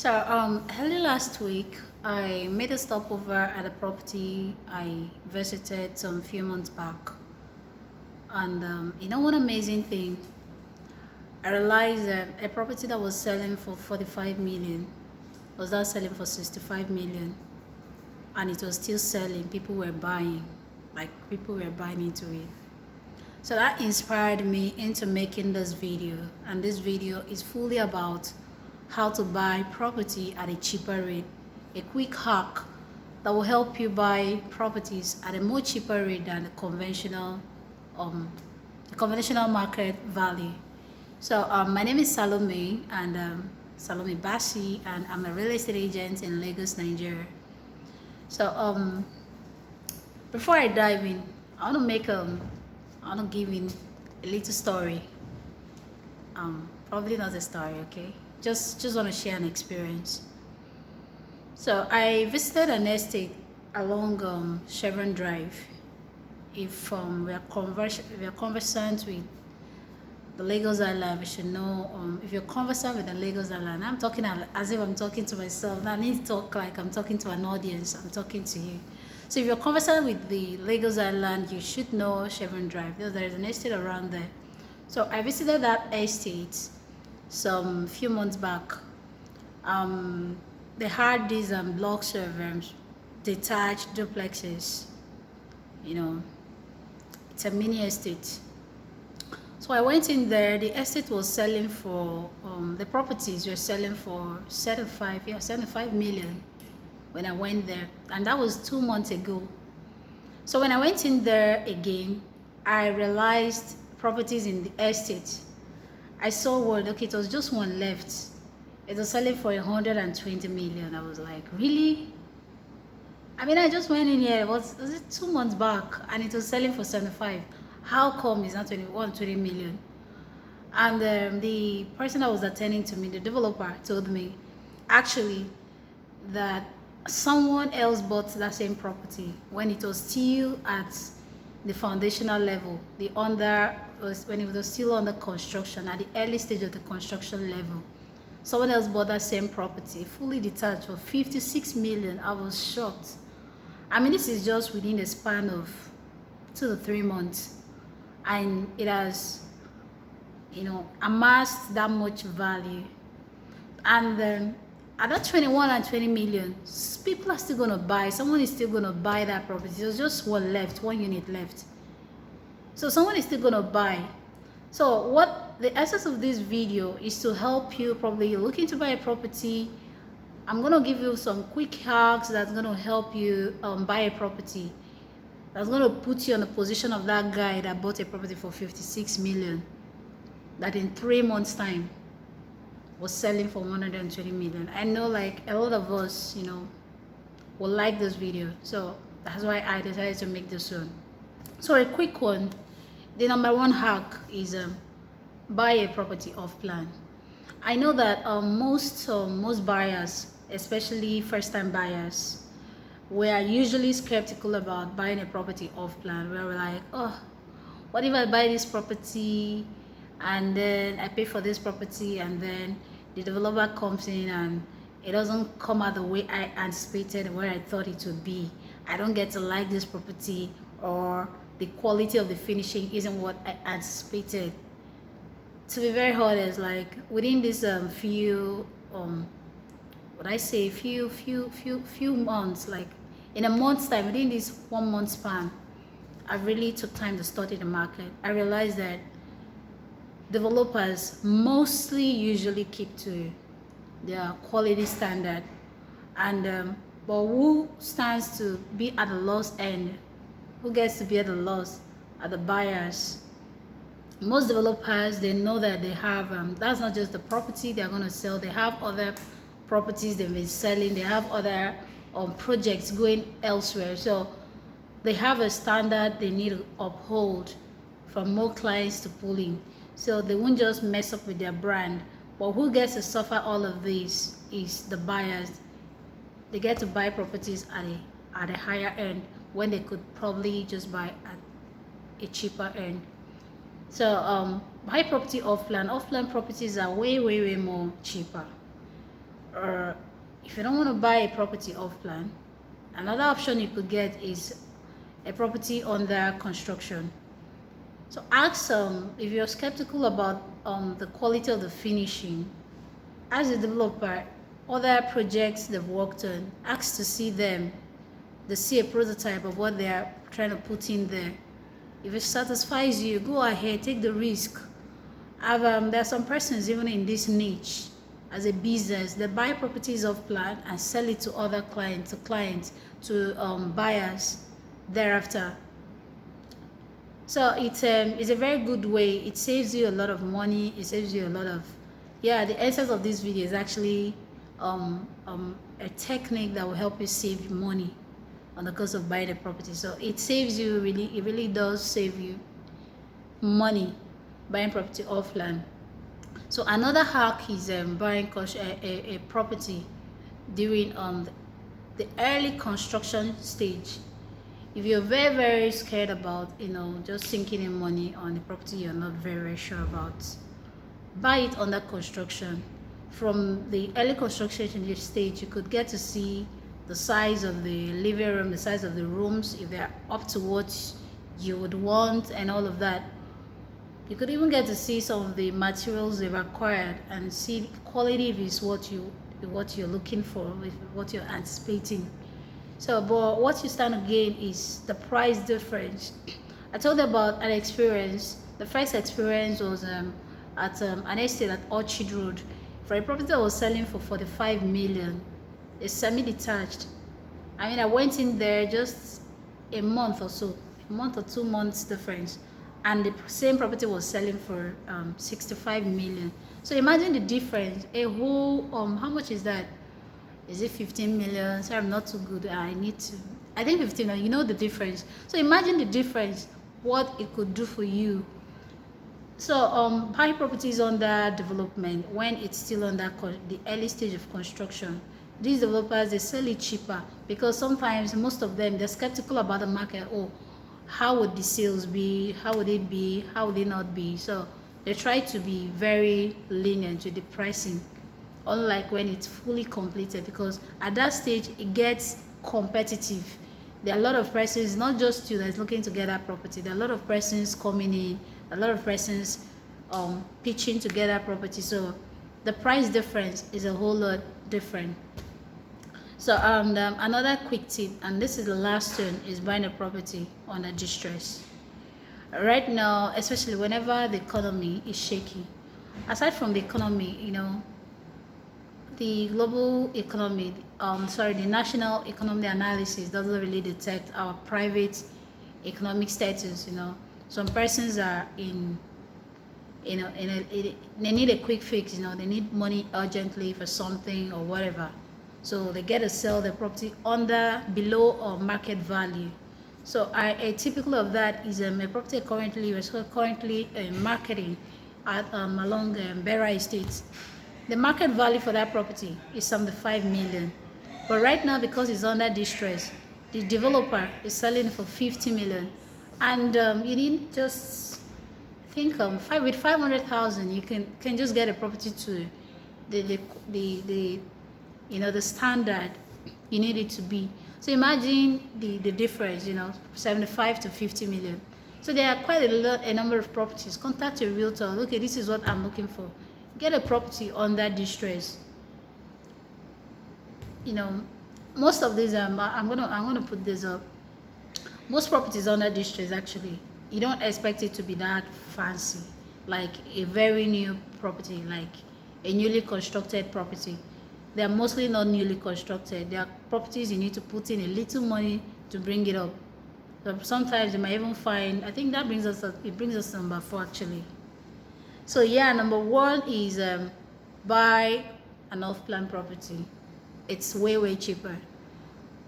Early last week, I made a stopover at a property I visited some few months back. And one amazing thing, I realized that a property that was selling for 45 million was now selling for 65 million. And it was still selling. People were buying, like people were buying into it. So that inspired me into making this video. And this video is fully about how to buy property at a cheaper rate. A quick hack that will help you buy properties at a more cheaper rate than um, the conventional market value. My name is Salome and Salome Bashi, and I'm a real estate agent in Lagos, Nigeria. So before I dive in, I want to give in a little story. Probably not a story, okay? Just want to share an experience. So I visited an estate along Chevron Drive. If we are conversant with the Lagos Island, we should know. If you're conversant with the Lagos Island, I'm talking as if I'm talking to myself. Now I need to talk like I'm talking to an audience. I'm talking to you. So if you're conversant with the Lagos Island, you should know Chevron Drive. There is an estate around there. So I visited that estate some few months back. They had these blocks of detached duplexes. You know, it's a mini estate. So I went in there. The estate was selling for the properties were selling for 75 million when I went there, and that was 2 months ago. So when I went in there again, I realized properties in the estate. I saw one. Okay, it was just one left. It was selling for 120 million. I was like, really? I mean, I just went in here. Was it 2 months back, and it was selling for 75. How come it's not 20 million? And the person that was attending to me, the developer, told me actually that someone else bought that same property when it was still at the foundational level, when it was still under construction, at the early stage of the construction level. Someone else bought that same property, fully detached, for 56 million. I was shocked. I mean, this is just within a span of 2 to 3 months, and it has, amassed that much value. And at that 21 and 20 million, people are still gonna buy. Someone is still gonna buy that property. There's just one unit left. So someone is still gonna buy. So what the essence of this video is to help you. Probably you're looking to buy a property. I'm gonna give you some quick hacks that's gonna help you buy a property. That's gonna put you in the position of that guy that bought a property for 56 million. That in 3 months' time was selling for 120 million. I know, like, a lot of us, will like this video. So that's why I decided to make this one. So a quick one. The number one hack is buy a property off plan. I know that most buyers, especially first-time buyers, we are usually skeptical about buying a property off plan. Where we're like, oh, what if I buy this property and then I pay for this property and then the developer comes in and it doesn't come out the way I anticipated, where I thought it would be. I don't get to like this property, or the quality of the finishing isn't what I anticipated. To be very honest, like within this few months, like in a month's time, within this 1 month span, I really took time to study the market. I realized that developers mostly usually keep to their quality standard, and but who stands to be at the loss end? Who gets to be at the loss? Are the buyers. Most developers, they know that they have that's not just the property they're going to sell. They have other properties they've been selling. They have other projects going elsewhere. So they have a standard they need to uphold for more clients to pull in. So they won't just mess up with their brand. But who gets to suffer all of this is the buyers. They get to buy properties at a higher end when they could probably just buy at a cheaper end. So buy property off plan. Off plan properties are way more cheaper. Or if you don't want to buy a property off plan, another option you could get is a property under construction. So ask if you're skeptical about the quality of the finishing, as a developer, other projects they've worked on, ask to see them, to see a prototype of what they are trying to put in there. If it satisfies you, go ahead, take the risk. There are some persons even in this niche as a business, they buy properties off plan and sell it to other clients, to buyers thereafter. So it's a very good way. It saves you a lot of money. It saves you a lot of, yeah. The essence of this video is actually a technique that will help you save money on the cost of buying a property. So it saves you really. It really does save you money buying property offline. So another hack is buying a property during the early construction stage. If you're very scared about just sinking in money on a property you're not very sure about, buy it under construction. From the early construction stage, you could get to see the size of the living room, the size of the rooms, if they're up to what you would want and all of that. You could even get to see some of the materials they've acquired and see the quality if it's what you're looking for, what you're anticipating. So, but what you stand to gain is the price difference. I told you about an experience. The first experience was at an estate at Orchard Road for a property that was selling for 45 million. It's semi-detached. I mean, I went in there just a month or 2 months difference, and the same property was selling for 65 million. So imagine the difference. A whole how much is that? Is it 15 million? Sorry, I'm not too good. I think 15 million. You know the difference. So imagine the difference, what it could do for you. So buy properties under development when it's still under the early stage of construction. These developers, they sell it cheaper because sometimes most of them, they're skeptical about the market. Oh, how would the sales be? How would it be? How would it not be? So they try to be very lenient with the pricing, unlike when it's fully completed, because at that stage it gets competitive. There are a lot of persons, not just you that's looking to get that property. There are a lot of persons coming in, a lot of persons pitching to get that property. So the price difference is a whole lot different. So another quick tip, and this is the last one, is buying a property on a distress. Right now, especially whenever the economy is shaky, aside from the economy, the global economy, the national economy analysis doesn't really detect our private economic status. Some persons are they need a quick fix. They need money urgently for something or whatever. So they get to sell the property below or market value. So a typical of that is a property currently marketing at along Bera Estates. The market value for that property is 75 million. But right now, because it's under distress, the developer is selling for 50 million. And you need just think with 500,000, you can just get a property to the standard you need it to be. So imagine the difference, 75 to 50 million. So there are quite a number of properties. Contact a realtor. Okay, this is what I'm looking for. Get a property under distress. Most of these I'm gonna put this up. Most properties under distress, actually, you don't expect it to be that fancy, like a very new property, like a newly constructed property. They are mostly not newly constructed. They are properties you need to put in a little money to bring it up. So sometimes you might even find, I think that brings us to number 4 actually. So yeah, number 1 is buy an off-plan property. It's way cheaper.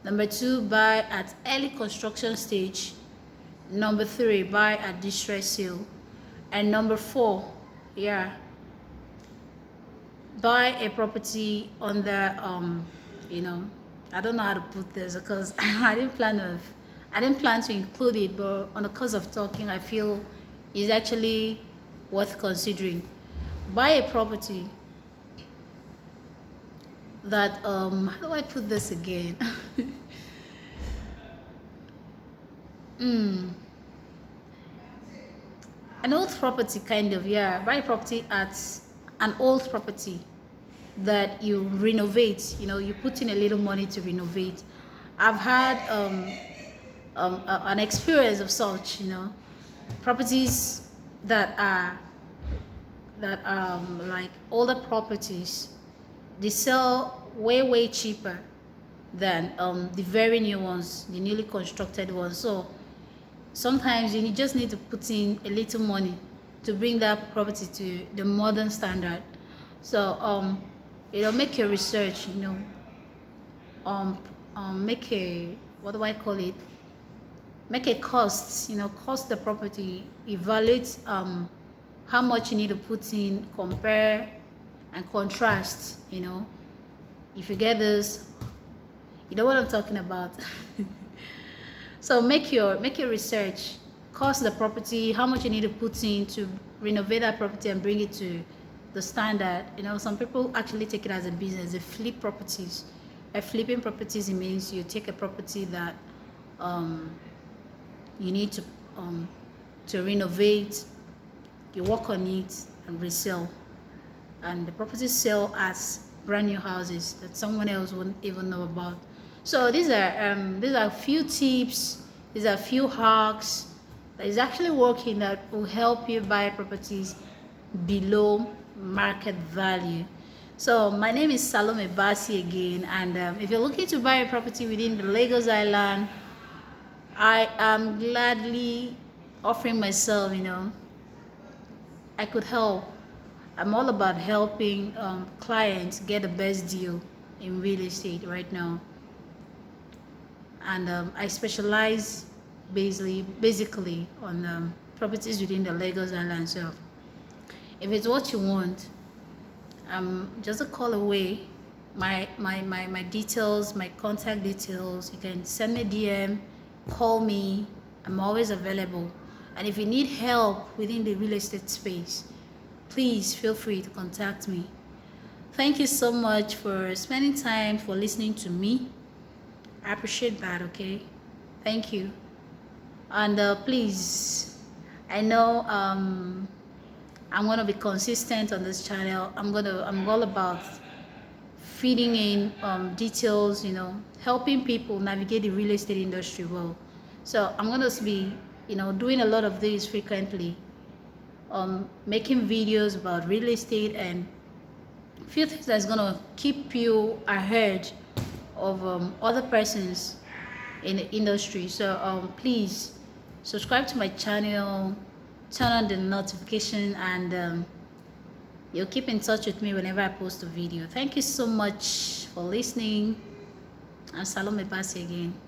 Number 2, buy at early construction stage. Number 3, buy at distress sale. And number 4, buy a property on the I don't know how to put this because I didn't plan to include it, but on the cause of talking, I feel is actually worth considering. Buy a property that how do I put this again? mm, an old property, kind of, yeah. Buy property at an old property that you renovate. You put in a little money to renovate. I've had an experience of such. Properties that are like older properties, they sell way cheaper than the very new ones, the newly constructed ones. So sometimes you just need to put in a little money to bring that property to the modern standard. So make your research. Um, make a, what do I call it? Make a cost. Cost the property. Evaluate how much you need to put in. Compare and contrast. If you get this, you know what I'm talking about. So make your research. Cost the property, how much you need to put in to renovate that property and bring it to the standard. Some people actually take it as a business. They flip properties. By flipping properties, it means you take a property that you need to renovate, you work on it and resell, and the properties sell as brand new houses that someone else wouldn't even know about. So these are a few tips, these are a few hacks that is actually working, that will help you buy properties below market value. So my name is Salome Basi again, and if you're looking to buy a property within the Lagos Island, I am gladly offering myself. I could help. I'm all about helping clients get the best deal in real estate right now. And I specialize basically on properties within the Lagos Island. So if it's what you want, just a call away. My details, my contact details, you can send me a DM, call me. I'm always available. And if you need help within the real estate space, please feel free to contact me. Thank you so much for spending time, for listening to me. I appreciate that. Okay, thank you. And please, I know I'm gonna be consistent on this channel. I'm all about feeding in details, helping people navigate the real estate industry well. So I'm gonna be doing a lot of these frequently, making videos about real estate and a few things that's gonna keep you ahead of other persons in the industry. So please subscribe to my channel, turn on the notification, and you'll keep in touch with me whenever I post a video. Thank you so much for listening. I'm Salome Basi again.